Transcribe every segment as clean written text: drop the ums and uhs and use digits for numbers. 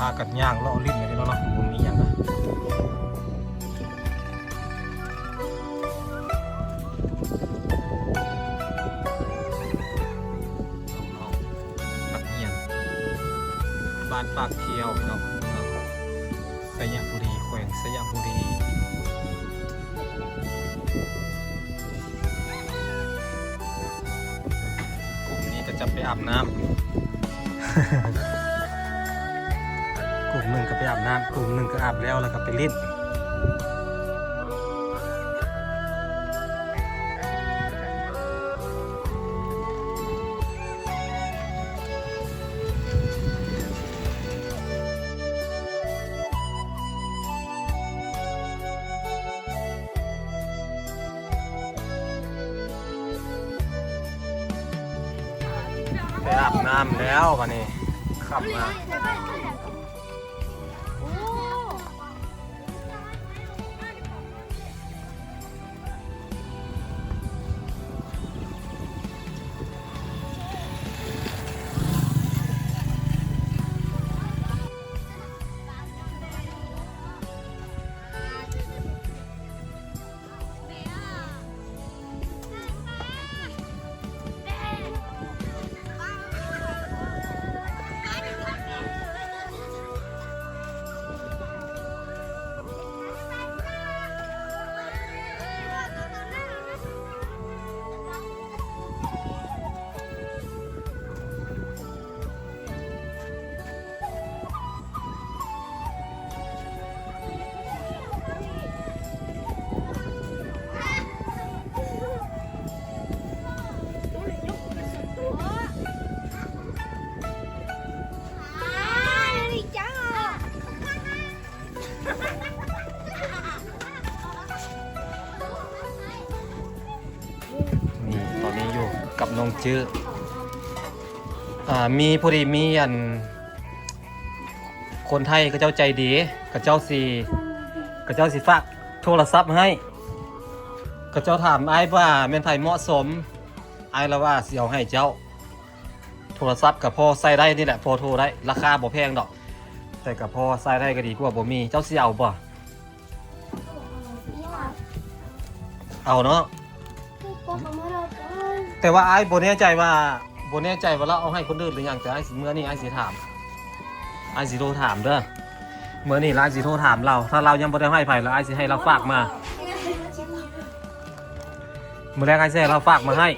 ากันย่างล่อลิ้นเลยเนาะผมมีอย่างนะปักเงียนบ้านปากเที่ยวเนาะสยามบุรีแขวงสยามบุรีกลุ่มนี้จะไปอาบน้ำ กลุ่มหนึ่งก็ไปอาบน้ำกลุ่มหนึ่งก็อาบแล้วก็ไปเล่นไปอาบน้ำแล้ววันนี้ขับมาตอนนี้อยู่กับน้องจื้อมีพอดีมีคนไทยก็เจ้าใจดีก็เจ้าสีฝากโทรศัพท์ให้ก็เจ้าถามไอ้ว่าแม่นไทยเหมาะสมไอ้ละว่าสิเอาให้เจ้าโทรศัพท์กับพอใส่ได้นี่แหละพอโทรได้ราคาบ่แพงดอกแต่กับพอใส่ได้ก็ดีกว่าบ่มีเจ้าสิเอาบ่เอาเนาะแต่ว่าไอ้บ่แน่ใจว่าเราเอาให้คนอื่นหรือยังแต่ไอ้สิเมื่อนี้ไอ้สิถามไอ้สิโทรถามเด้อเมื่อนี้ไอ้สิโทรถามเราถ้าเรายังบ่ได้ให้ไผแล้วไอ้สิให้เราฝากมาเมื่อแรกไอ้สิให้เราฝากมาให้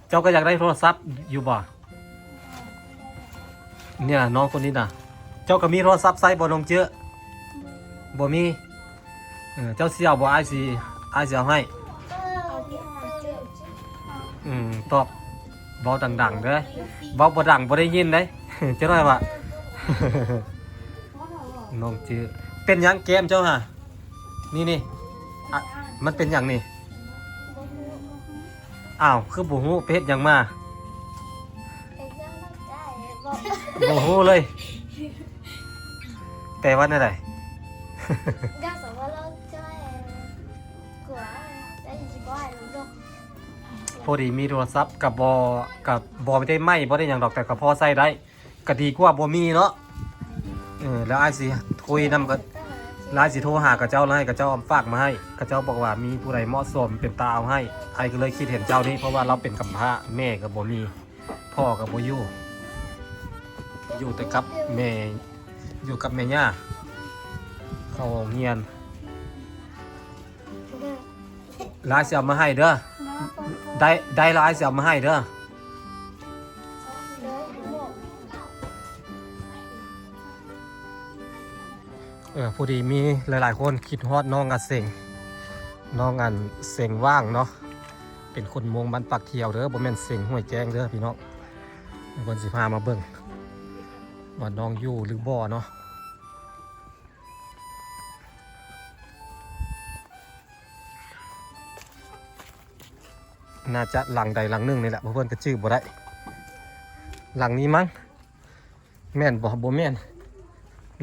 เจ้าก็อยากได้โทรศัพท์อยู่บ่เนี่ยน้องคนนี้น่ะเจ้าก็มีโทรศัพท์ใส่บ่น้องเจ้อบ่มีเจ้าเสี่ยวบ่ไอ้สิเอาให้ตอบเบาดังๆเด้อเบาบ่ดังบ่ได้ยินเด้ จะได้ว่า น้องจื้อเป็นหยังเกมเจ้าฮะนี่มันเป็นหยังนี่อ้าวคือบ่ฮู้ไปเฮ็ดหยังมาบ่ฮู้เลยแต่ว่าได้พอดีมีโทรศัพท์กับบอไม่ได้ไหมบ่ได้อย่างดอกแต่กับพอใส่ได้ก็ดีกว่าบ่มีเนาะแล้วไอ้สิคุยนำกับไอ้สิโทรหากับเจ้าแล้วให้กับเจ้าฝากมาให้กับเจ้าบอกว่ามีผู้ใดเหมาะสมเป็นตาเอาให้ไอ้ก็เลยคิดเห็นเจ้านี้เพราะว่าเราเป็นกำพร้าแม่กับบ่มีพ่อกับบ่อยู่แต่กับแม่อยู่กับแม่ย่าเขาเงียนไอ้สิเอามาให้เด้อได้แล้วไอ้สิเอามาให้เด้อพอดีมีหลายๆคนคิดฮอดน้องเสียงว่างเนาะเป็นคนมงบ้านปักเขียวเด้อบ่แม่นเสียงห้วยแจ้งเด้อพี่น้องเพิ่นสิพามาเบิ่งว่าน้องอยู่หรือบ่เนาะน่าจะหลังใดหลังหนึ่งนี่แหละเพื่อนก็ชื่อบ่ได้หลังนี้มั้งแม่นบ่แม่น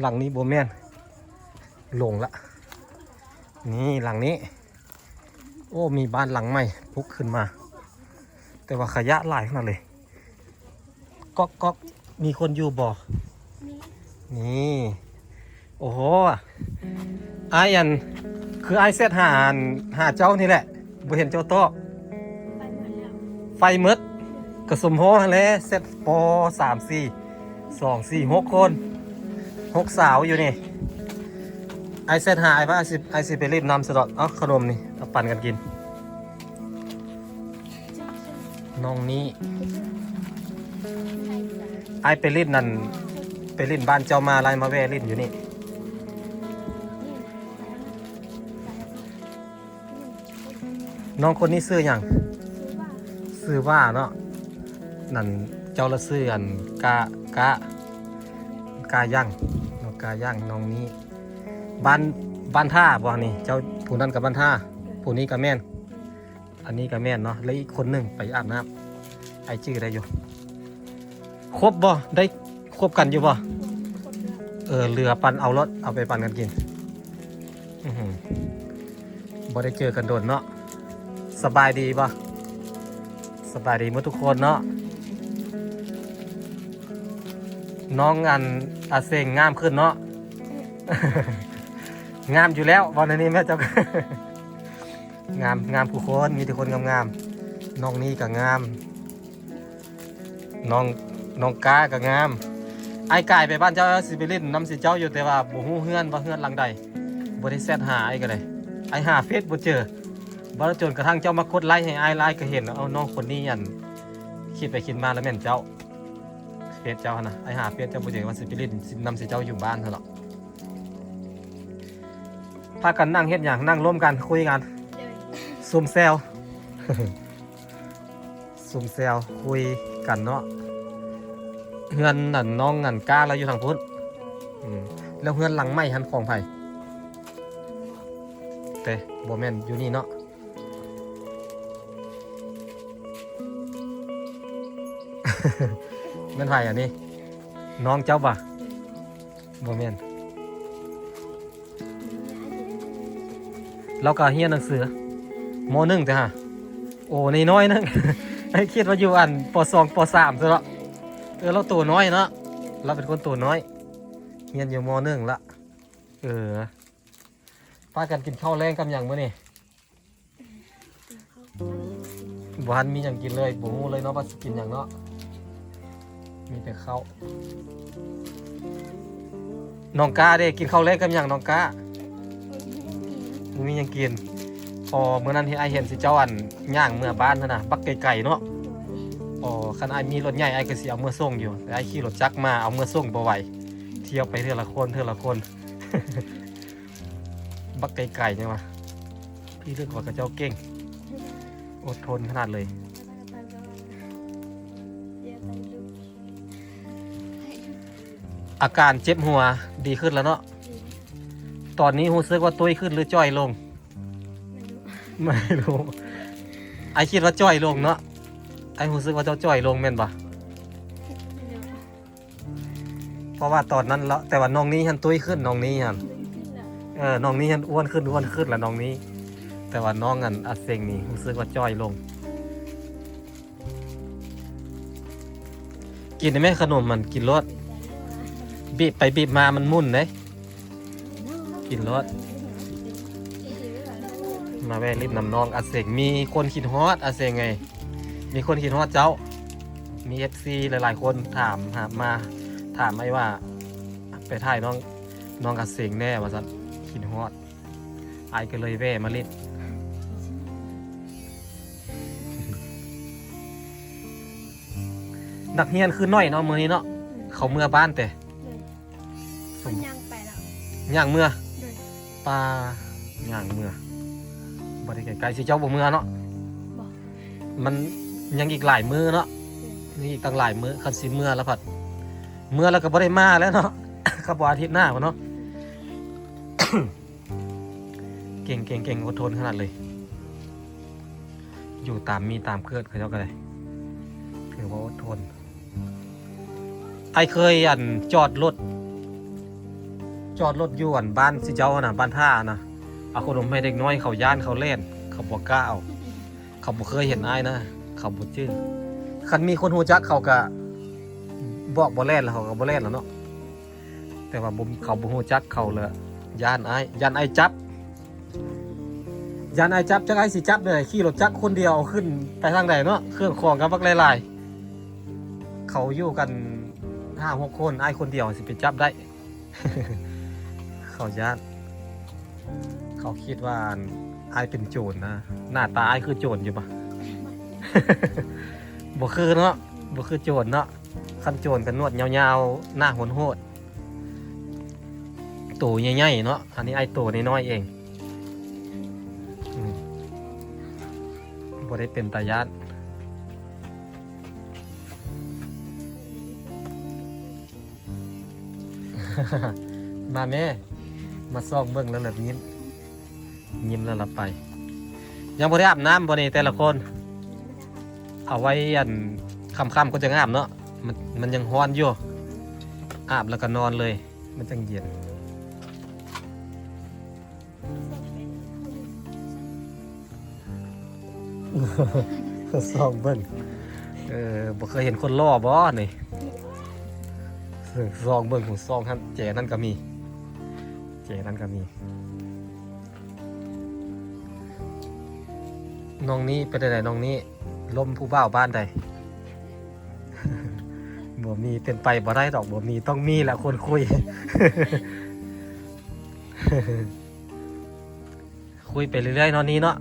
หลังนี้บ่แม่นหลงละนี่หลังนี้โอ้มีบ้านหลังใหม่พุกขึ้นมาแต่ว่าขยะหลายขนาดเลยก๊อก มีคนอยู่บ่ นี่ นี่โอ้โหไอ้อันคือไอ้เซตหาเจ้านี่แหละบ่เห็นเจ้าโตะ ไปหมดแล้ว ไฟมืดกระสมโหหั่นแหละเซตป3 4 2 4 6 คน6 สาวอยู่นี่ไอ้เซตหาไอ้ว่าไอ้สิไปรีบนำสะดอกเอาขนมนี่เอาปั่นกันกินน้องนี้ไอ้ไปรีบนั่นไปรีบบ้านเจ้ามาไล่มาแว่รีบอยู่นี่น้องคนนี้ซื้ออย่างซื้อว่าเนาะนั่นเจ้าละซื้ออันกาย่างน้องกาย่างน้องนี้บ้านท่าบ่นี่เจ้าผู้นั้นกับบ้านท่าผู้นี้กับแม่นอันนี้กับแม่นเนาะแล้วอีกคนหนึ่งไปอาบน้ำไอชื่อได้อยู่ครบบ่ได้ครบกันอยู่บ่เรือปั่นเอารถเอาไปปั่นกันกินบ่ได้เจอกันโดนเนาะสบายดีป่ะสบายดีหมดทุกคนเนาะน้องอันอาเซงงามขึ้นเนาะ งามอยู่แล้ววันนี้แม่เจ้า งามผู้คนมีแต่คนงามน้องนี่ก็งามน้องกาก็งามไอ้กายไปบ้านเจ้าสิไปเล่นน้ำสิเจ้าอยู่แต่ว่าบ่ฮู้เฮือนว่าเฮือนหลังใดบ่ได้แซดหาไอ้ก็เลยไอ้หาเฟซบ่เจอบ่จนกระทั่งเจ้ามากดไลค์ให้ไอ้ไลค์ก็เห็นเอาน้องคนนี้อันคิดไปคิดมาแล้วแม่นเจ้าเฟซเจ้านะไอ้หาเฟซเจ้าบ่เจอว่าสิไปเล่นนำสิเจ้าอยู่บ้านเท่านั้นพากันนั่งเฮ็ดหยังนั่งร่วมกันคุยกันซุ่มแซว ซุ่มแซวคุยกันเนาะเฮือนนั่นน้องนั่นกล้าแล้วอยู่ทางพุทธแล้วเฮือนหลังไม้หันของไผ่แต่บ่แม่นอยู่นี่เนาะ แม่นไผ่อันนี้น้องเจ้าบ่ะบ่แม่นเราก็เฮียนหนังสือม.1แต่ฮะโอ้นี่น้อยนึง ไอ้คิดว่าอยู่อันป.2 ป.3ซะแล้วเราตัวน้อยเนาะเราเป็นคนตัวน้อยเฮียนอยู่ม.1ละพากันกินข้าวแรงกับอย่างมื้อนี่บ่ทันมีหยังกินเลยบ่ฮู้เลยเนาะว่าสิกินหยังเนาะมีแต่ข้าวน้องกาเด้กินข้าวแรงกับหยังน้องกาบ่มีหยังกินพอมื้อนั้นที่ไอเห็นสิเจ้าอันย่างเมื่อบ้านนั่นน่ะบักไก่ๆเนาะอ๋อคันไอมีรถใหญ่ไอก็สิเอาเมื่อส่งอยู่แต่ไอขี่รถจักรมาเอาเมื่อส่งบ่ไหวเที่ยวไปเทื่อละคน บักไก่ๆเนี่ยวะพี่เลือกว่ากับเจ้าเก่งอดทนขนาดเลยอาการเจ็บหัวดีขึ้นแล้วเนาะตอนนี้รู้สึกว่าตุ้ยขึ้นหรือจ้อยลงไม่รู้ไอคิดว่าจ้อยลงเนาะไอรู้สึกว่าเจ้าจ้อยลงแม่นปะเพราะว่าตอนนั้นแล้วแต่ว่าน้องนี้ฮันตุ้ยขึ้นน้องนี้ฮันน้องนี้ฮันอ้วนขึ้นแล้วน้องนี้แต่ว่าน้องอันอาเซงนี่รู้สึกว่าจ้อยลงกินได้ไหมขนมมันกินรสบีบไปบีบมามันมุ่นเลยกินรสมาแวะรีบนำน้องอาเซงมีคนคิดฮอดอาเซงไงมีคนคิดฮอดเจ้ามี FC หลายๆคนถามไอ้ว่าไปถ่ายน้องอาเซงแน่ว่าสันคิดฮอดไอ้ก็เลยแวะมาเล่นนักเรียนคือน้อยเนาะมื้อนี้เนาะเขาเมื่อบ้านแต่มันยังไปแล้ว ย่างเมื่อปลาย่างเมื่อบ่ได้ไกลๆสิเจ้าบ่เมื่อเนาะมันยังอีกหลายมื้อเนาะนี่อีกตั้งหลายมื้อคันสิเมื่อแล้วพัดเมื่อแล้วก็บ่ได้มาแล้วเนาะ ก็บ่อาทิตย์หน้าพุ่นเนาะ เก่งอดทนขนาดเลยอยู่ตามมีตามเกิดเขาเจ้าก็ได้ถือว่าอดทนไอเคยจอดรถอยู่บ้านสิเจ้าน่ะบ้านท่าน่ะเอาขนมให้เด็กน้อยเขาย่านเขาเล่นเขาบ่กล้าเอาเขาบ่เคยเห็นอ้ายนะเขาบ่จื้อคันมีคนฮู้จักเขาก็ บอกบ่แล่นแล้วเขาก็บ่แล่นแล้วเนาะแต่ว่าบ่เขาบ่ฮู้จักเขาเลยย่านอ้ายจับจักไอ้สิจับเลยขี่รถจักรคนเดียวขึ้นไปทางใดเนาะเครื่องของกับบักหลายๆเขาอยู่กัน5-6 คนไอ้คนเดียวสิไปจับได้ เขาย่านเขาคิดว่าไอ้เป็นโจรนะหน้าตาไอ้คือโจรอยู่ปะ บ่คือเนาะบ่คือโจรเนาะคันโจรกันนวดยาวๆหน้าโหดๆตัวใหญ่ๆเนาะอันนี้ไอ้ตัวน้อยๆเองบ่ได้เป็นตาญาติ มาแม่มาซอกเบิ่งแล้วแบบยิ้มแล้วเราไป ยังบ่ได้อาบน้ำบ่นี่แต่ละคน เอาไว้อันค่ำๆก็จะอาบเนาะมันยังร้อนอยู่อาบแล้วก็นอนเลย มันจังเย็น ซอกเบิ่งบ่เคยเห็นคนล่อบ่นี่ซองเบิ่งของซองท่านแจนั่นก็มีน้องนี้ไปไหนน้องนี้ล้มผู้บ่าวบ้านใด บ่มีเป็นไปบ่ได้ดอกบ่มีต้องมีแหละคนคุย คุยไปเรื่อยๆเนาะนี้เนาะ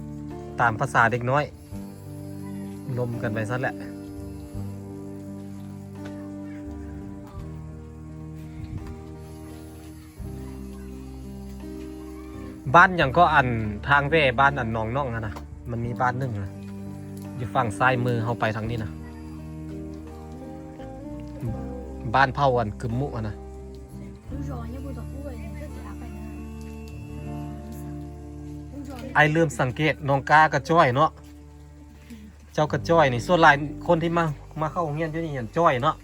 ตามภาษาเด็กน้อยล้มกันไปซะแหละบ้านอย่างก็อันทางเว่บ้านอันหนองน่องนะมันมีบ้านหนึ่งนะอยู่ฝั่งซ้ายมือเขาไปทางนี้นะบ้านเผาอันกึมมุอะนะไอเริ่มสังเกตน้องกากระจ้อยเนาะเจ้ากระจ้อยนี่ส่วนหลายคนที่มาเข้าโรงเรียนอยู่นี่อย่างจ้อยเนาะ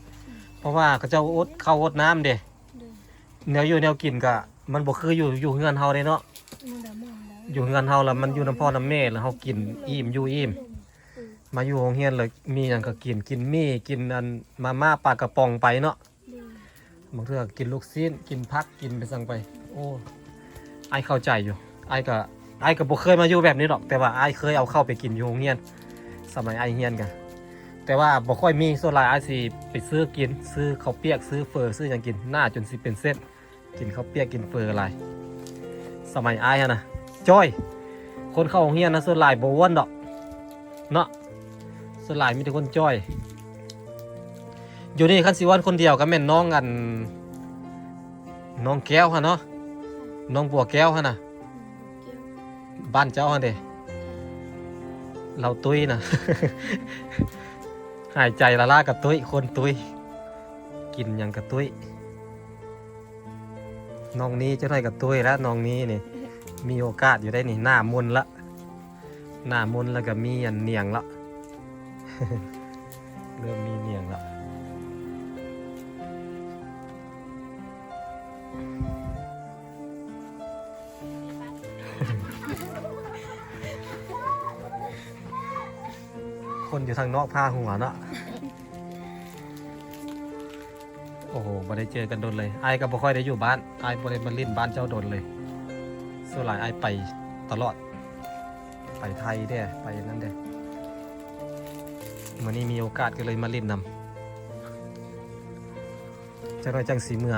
เพราะว่าเขาเจ้าอดข้าวอดน้ำเด้แนวอยู่แนวกินก็มันบ่คืออยู่เฮือนเฮาเด้เนาะอยู่เฮือนเฮาแล้วมันอยู่น้ำพ่อน้ำแม่แล้วเฮากินอิ่มอยู่อิ่มมาอยู่โรงเรียนเลยมีหยังก็กินมี่กินอันมาม่าปลากระป๋องไปเนาะบางเทื่อกินลูกชิ้นกินผักกินไปสั่งไปโอ้ไอเข้าใจอยู่ไอก็บ่เคยมาอยู่แบบนี้หรอกแต่ว่าไอเคยเอาเข้าไปกินอยู่โรงเรียนสมัยไอเรียนกันแต่ว่าบ่ค่อยมีส่วนหลายไอสิไปซื้อกินซื้อข้าวเปียกซื้อเฟอซื้อหยังกินหน้าจนสิเป็นเส้นกินข้าวเปียกกินเฟออะไรสมัยไอฮะนะจ้อยคนเข้าโรงเรียนนะส่วนหลายบ่อ้วนดอกเนาะส่วนหลายมีแต่คนจ้อยอยู่นี่คันสิวันคนเดียวก็แม่นน้องกันน้องแก้วฮะเนาะน้องบัวแก้วฮะนะบ้านเจ้าฮะเด้เราตุ้ยนะ หายใจละล่ากับตุ้ยคนตุ้ยกินอย่างกับตุ้ยน้องนี้จะได้กับตุ้ยแล้วน้องนี้นี่มีโอกาสอยู่ได้นี่หน้ามนละหน้ามนแล้วก็มีอันเนียงละ เริ่มมีเนียงละคนอยู่ทางนอกผ้าหัวเนาะโอ้โหบ่ได้เจอกันโดนเลยไอ้ก็บ่ค่อยได้อยู่บ้านไอ้บ่ได้มาเล่นบ้านเจ้าโดนเลยส่วนหลายไอ้ไปตลอดไปไทยเด้ไปนั่นเด้วันนี้มีโอกาสก็เลยมาเล่นนำจังไรจังสีเมือ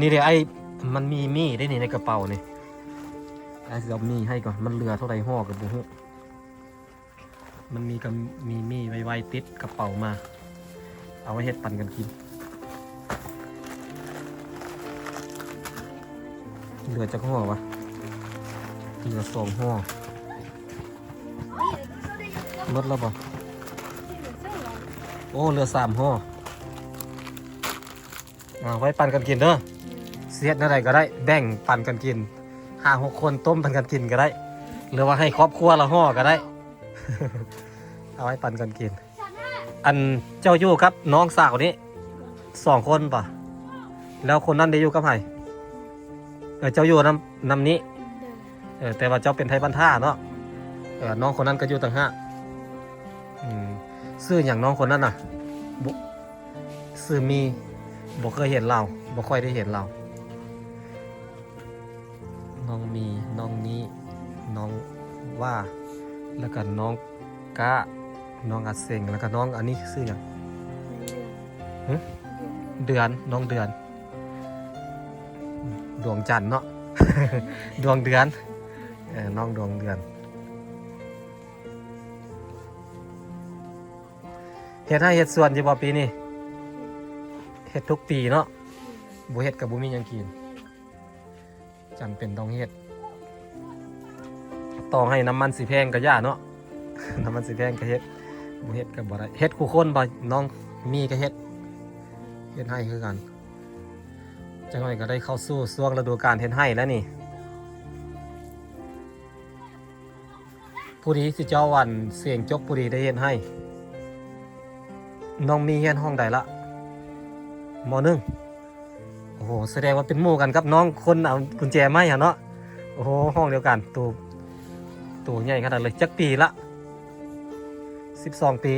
นี่เดี๋ยวไอ้มันมีมี่ได้นี่ในกระเป๋านี่ไอ้สิเอามี่ให้ก่อนมันเหลือเท่าไรห่อกับบุหุมันมีมี่ไวๆติดกระเป๋ามาเอาไว้เฮ็ดปั่นกันกินเหลือจากห่อวะเหลือ2 ห่อลดแล้วป่ะโอ้เหลือ3 ห่อไว้ปั่นกันกินเด้อเสียดอะไรก็ได้แบ่งปั่นกันกิน5-6 คนต้มปั่นกันกินก็ได้หรือว่าให้ครอบครัวละห่อก็ได้ เอาไว้ปั่นกันกินอันเจ้าอยู่ครับน้องสาวนี้2 คนป่ะแล้วคนนั้นได้อยู่กับใครเจ้าอยู่นำนี้แต่ว่าเจ้าเป็นไทยบ้านท่าเนาะน้องคนนั้นก็อยู่ต่างหากซื้ออย่างน้องคนนั้นน่ะ ซื้อมีบ่เคยเห็นเราบ่ค่อยได้เห็นเราน้องมีน้องนี้น้องว่าแล้วก็น้องกะน้องอาเซงแล้วก็น้องอันนี้ชื่อหยังเดือนน้องเดือนดวงจันทร์เนาะ ดวงเดือนน้องดวงเดือนเฮ็ดให้เฮ็ดส่วนอยู่บ่ปีนี้เฮ็ดทุกปีเนาะบ่เฮ็ดกับบ่มีหยังกินจำเป็นต้องเฮ็ดต่อให้น้ำมันสิแพงก็ย่าเนาะ น้ำมันสิแพงก็เฮ็ดบ่เฮ็ดก็บ่ได้เฮ็ดคู่คนบ่น้องมีก็เฮ็ดให้คือกันจังหน่อยก็ได้เข้าสู่ช่วงฤดูกาลเฮ็ดให้แล้วนี่ผู้ดีสิเจ้าวันเสียงจบผู้ดีได้เฮ็ดให้น้องมีเฮียนห้องใดละม.1โอ้โหแสดงว่าเป็นหมู่กันกับน้องคนเอากุญแจไม้หะเนาะโอ้โหห้องเดียวกันตัวใหญ่ขนาดเลยจักปีละ12 ปี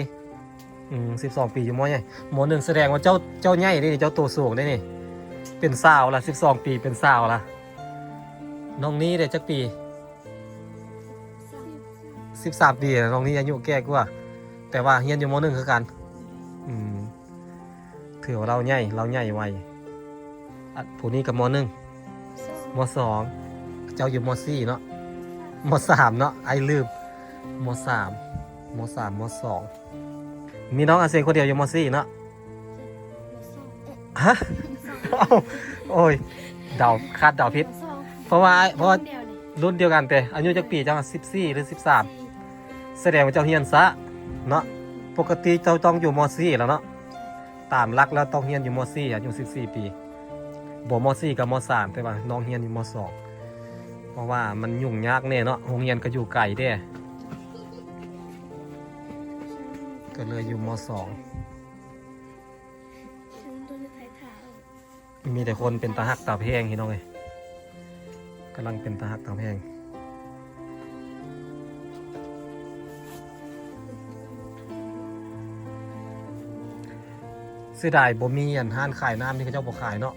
12 ปีอยู่ม.ใหญ่ม.1แสดงว่าเจ้าใหญ่นี่เจ้าตัวสูงได้นี่เป็นสาวละ12 ปีเป็นสาวละน้องนี้ได้จักปี13 ปีน้องนี้อายุแก่กว่าแต่ว่าเฮียนอยู่ม.1คือกันถือว่าเราใหญ่ไวผู้นี้กับม.1ม.2เจ้าอยู่ม.4เนาะม.3เนาะไอ้ลืมม.3ม.2มีน้องอาเซนคนเดียวอยู่ม.4เนาะฮะโอ้ยเดาคาดเดาผิดเพราะว่ารุ่นเดียวกันแต่อายุจักปีจัง14หรือ13แสดงว่าเจ้าเฮียนซะเนาะปกติเจ้าต้องอยู่ม.4แล้วเนาะตามหลักแล้วต้องเฮียนอยู่ม.4อายุ14 ปีบ่ม.4กับม.3แต่ว่าน้องเฮียนอยู่ม.2เพราะว่ามันยุ่งยากแน่เนาะโรงเรียนก็อยู่ไกลเด้ก็เลยอยู่ม.2มีแต่คนเป็นตาหักตาแพงเห็นน้องเอ้ยกำลังเป็นตาหักตาแพงเสียดายบ่มีอันห้านขายน้ำนี่เขาเจ้าบ่ขายเนาะ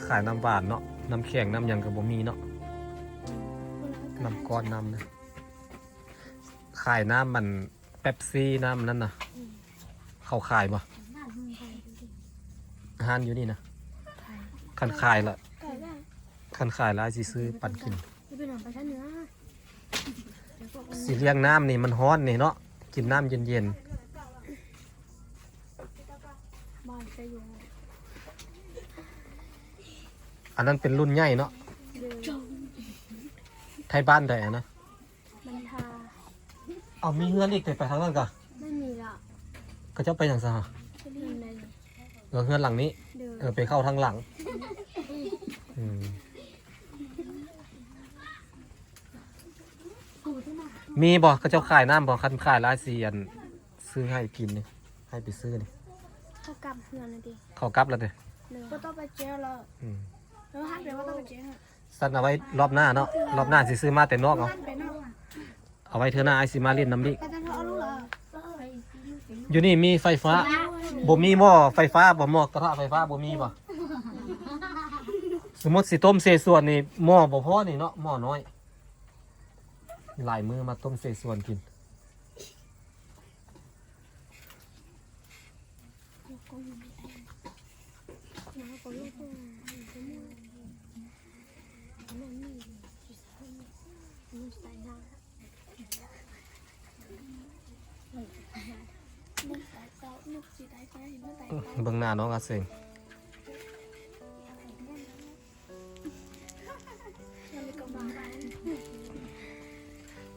ขายน้ำหวานเนาะน้ำแข็งน้ำหยังกับบ่มีเนาะน้ำก้อนน้ำนะขายน้ำมันเป๊ปซี่น้ำนั่นนะเขาขายบ่ห้านอยู่นี่นะคันขายละคันขายแล้วสิซื้อปั่นกินสิเลี้ยงน้ำนี่มันฮ้อนนี่เนาะกินน้ำเย็นๆอันนั้นเป็นรุ่นใหญ่เนาะไทยบ้านใดอะนะมันทาเอามีเฮือนอีกแต่ไปทางนั้นก่ะไม่มีละก็จะไปอย่างซะเฮือนหลังนี้ไปเข้าทางหลังมีบ่ก็เจ้าขายน้ำบ่คันขายหลายเสียนซื้อให้กินนี่ให้ไปซื้อนี่เขากลับเฮือนเลยดิเขากลับแล้วเด้ก็ต้องไปเจ๊แล้วแล้วฮัทเดี๋ยวว่าต้องไปเจ๊สั่นเอาไว้รอบหน้าเนาะรอบหน้าสิซื้อมาแต่นอกเอาไว้เธอหน้าไอซิมาเล่นน้ำดิอยู่นี่มีไฟฟ้าบ่มีหม้อไฟฟ้าบ่หม้อกระทะไฟฟ้าบ่มีบ่สมมติสิต้มเศษส่วนนี่หม้อบ่พอนี่เนาะหม้อน้อยหลายมือมาต้มเศษส่วนกินเบิ่งหน้าน้องอาเซง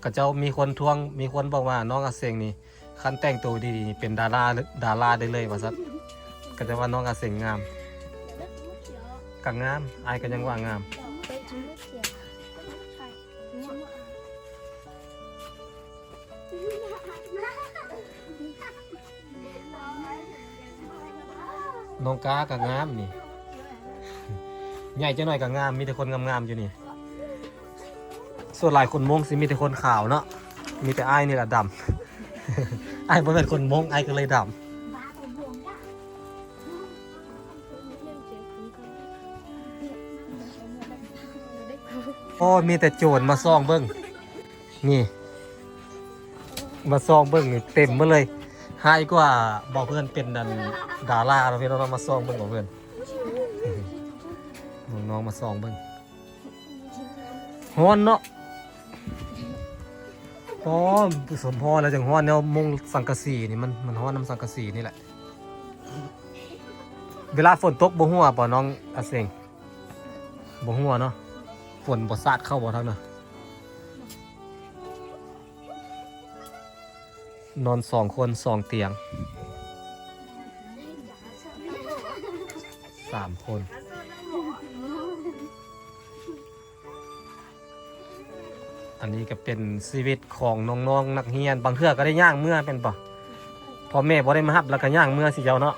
ก็เจ้ามีคนทวงมีคนบอกว่าน้องอาเซงนี่คันแต่งตัวดีๆเป็นดาราได้เลยว่าซัดก็จะว่าน้องอาเซงงามก็งามอายก็ยังว่างามน้องกาก็งามนี่ใหญ่จะหน่อยก็งามมีแต่คนงามๆอยู่นี่ส่วนหลายคนมงสิมีแต่คนขาวเนาะมีแต่อ้ายนี่แหละดำ อ้ายบ่เป็นคนมงอ้ายก็เลยดำ อ้มีแต่โจรมาซ่องเบิ่งนี่มาซ่องเบิ่งนี่เต็มมาเลยหายกว่าบอกเพื่อนเป็นดันดาราเราพี่น้องมาซ่องเบิ่งบอกเพื่อนน้องๆมาซ่องเบิ่งฮ้อนเนาะพอสมพอแล้วจังฮ้อนแนวมุงสังกะสีนี่มันฮ้อนน้ำสังกะสีนี่แหละเวลาฝนตกบ่หัวบ่น้องอาเซงบ่หัวเนาะฝนบ่สาดเข้าบ่ทั้งน่ะนอน2 คน2 เตียง3 คนอันนี้ก็เป็นชีวิตของน้องๆนักเรียนบางเทื่อก็ได้ย่างเมื่อเป็นป่ะพ่อแม่บ่ได้มารับแล้วก็ย่างเมื่อสิเจ้าเนาะ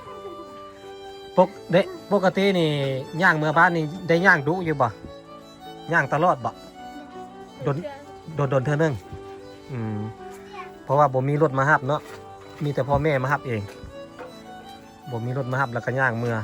ปกตินี่ย่างเมื่อบ้านนี่ได้ย่างดุอยู่บ่ย่างตลอดบ่โดนเท่านึงเพราะว่าบ่มีรถมารับเนาะมีแต่พ่อแม่มารับเองบ่มีรถมารับแล้วก็ย่างเมื่อ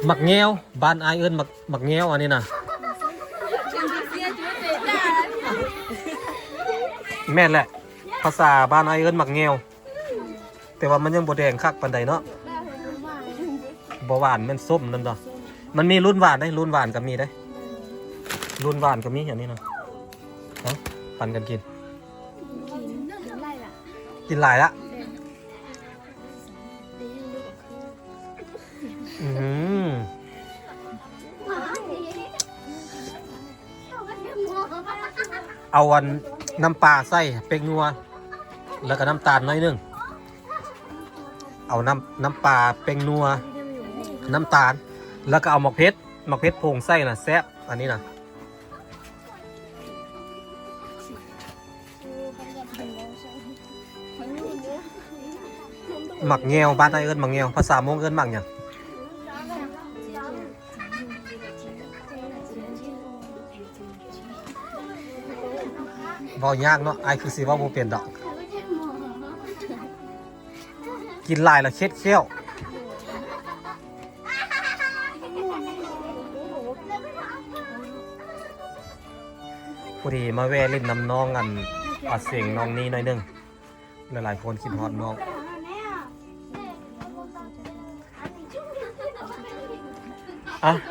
มักแงวบ้านอายเอิ้นมักแงวอันนี้นะแม่นแหละภาษาบ้านอายเอิ้นมักแงวแต่ว่ามันยังบ่แดงคักปานใดเนาะบ่หวานมันส้มนั่นดอกมันมีรุ่นหวานได้รุ่นหวานก็มีได้รุ่นหวานก็มีอย่างนี้เนาะปั่นกันกินหลายละเอาวันน้ำปลาใส่เป็กนัวแล้วก็น้ำตาลน้อยนึงเอาน้ำปลาเป็กนัวน้ำตาลแล้วก็เอาหมกเพชรผงใส่นะแซ่บอันนี้นะหมักแงวบ้านไอเอิญหมักแงวภาษามงเอิญหมักเนี่ยเว้ายากเนาะไอคือสิว่าโมเปลี่ยนดอกกินหลายแล้วเคล็ดเขี้ยวพอดีมาแวะเล่นน้ำน้องกันอัดเสียงน้องนี้หน่อยนึงหลายๆคนคิดฮอดน้อง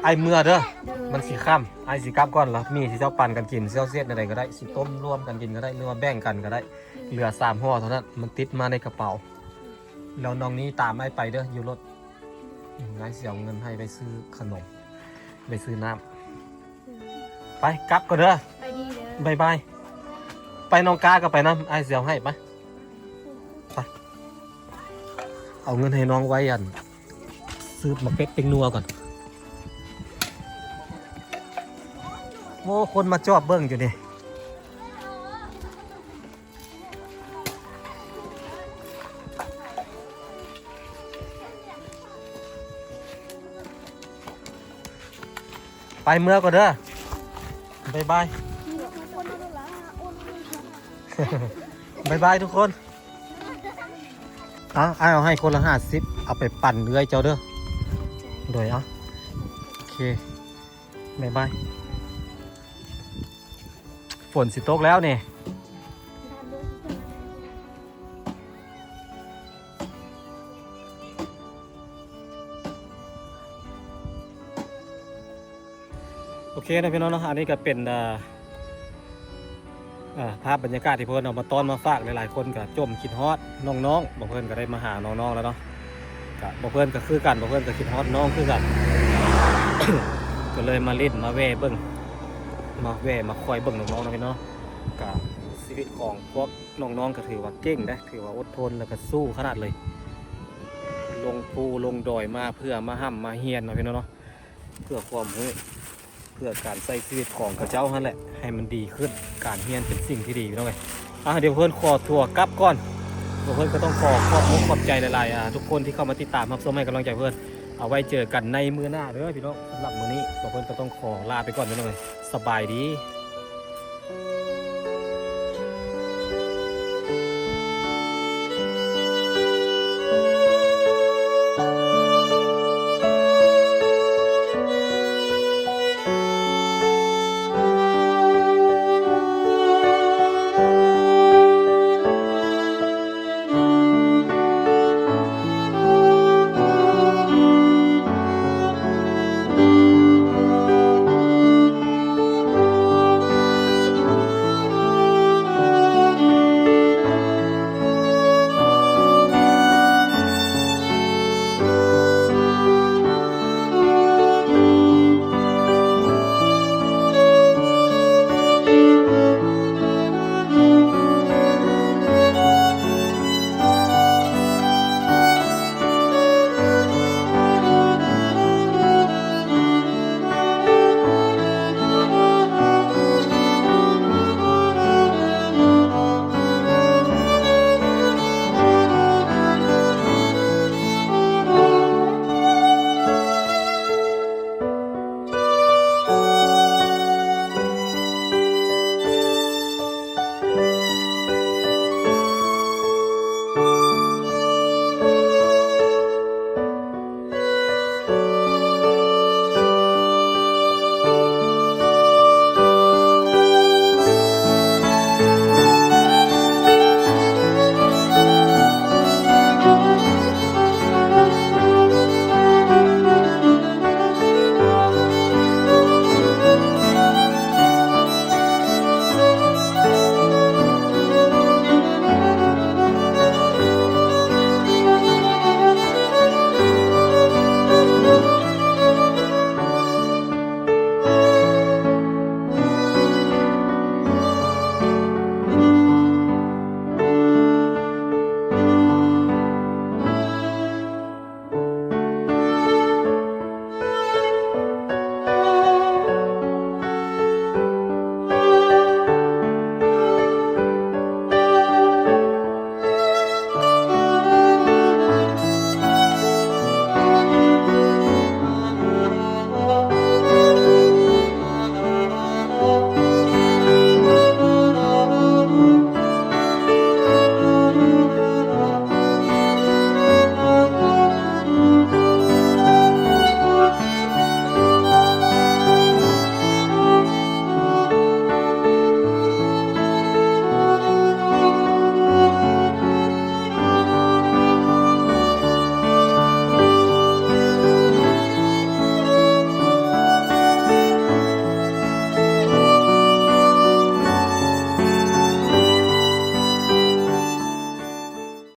ไอเมื่อเด้อมันสีข้ามไอสีกลับก่อนแล้วมีที่เจ้าปั่นกันกินเซี่ยวเสียดอะไรก็ได้สิต้มร่วมกันกินก็ได้หรือว่าแบ่งกันก็ได้เหลือ3 ห่อเท่านั้นมันติดมาในกระเป๋าแล้วน้องนี้ตามไอไปเด้ออยู่รถไอเสียเงินให้ไปซื้อขนมไปซื้อน้ำไปกลับก็เด้อบายบายไปน้องกาก็ไปน้ำไอเสียวให้ไปเอาเงินให้น้องไว้ซื้อมาเป็ดเป็นนัวก่อนโอ้คนมาจอบเบิ้งอยู่นี่ไปเมื่อก่อนเด้อบายบายบายบายทุกคนเอาให้คนละ50เอาไปปั่นเรื่อยเจ้าเด้อโดยโอเคบายบายฝนสิตกแล้วเนี่ยโอเคนะพี่น้องเนาะอันนี้ก็เป็นภาพบรรยากาศที่เพื่อนเอามาต้อนมาฝากหลายๆคนกับจมคิดฮอดน้องๆบอกเพื่อนก็ได้มาหาน้องๆแล้วเนาะบอกเพื่อนก็คือกันบอกเพื่อนก็คิดฮอดน้องคือกัน ก็เลยมาเล่นมาแว่เบิ้งมาคอยเบิ้งน้องๆนะพี่น้องกับชีวิตของพวกน้องๆก็ถือว่าเก่งได้ถือว่าอดทนแล้วก็สู้ขนาดเลยลงภูลงดอยมาเพื่อมาห้ำมาเฮียนนะพี่น้องเนาะเพื่อความรู้เพื่อการใช้ชีวิตของกระเจ้านั่นแหละให้มันดีขึ้นการเฮียนเป็นสิ่งที่ดีพี่น้องเดี๋ยวเพื่อนขอทัวร์กลับก่อน เพื่อนก็ต้องขอบใจหลายๆทุกคนที่เข้ามาติดตามรับชมให้กำลังใจเพื่อนเอาไว้เจอกันในมื้อหน้าเด้อพี่น้องสำหรับมื้อนี้เพื่อนก็ต้องขอลาไปก่อนพี่น้องเลยสบายดี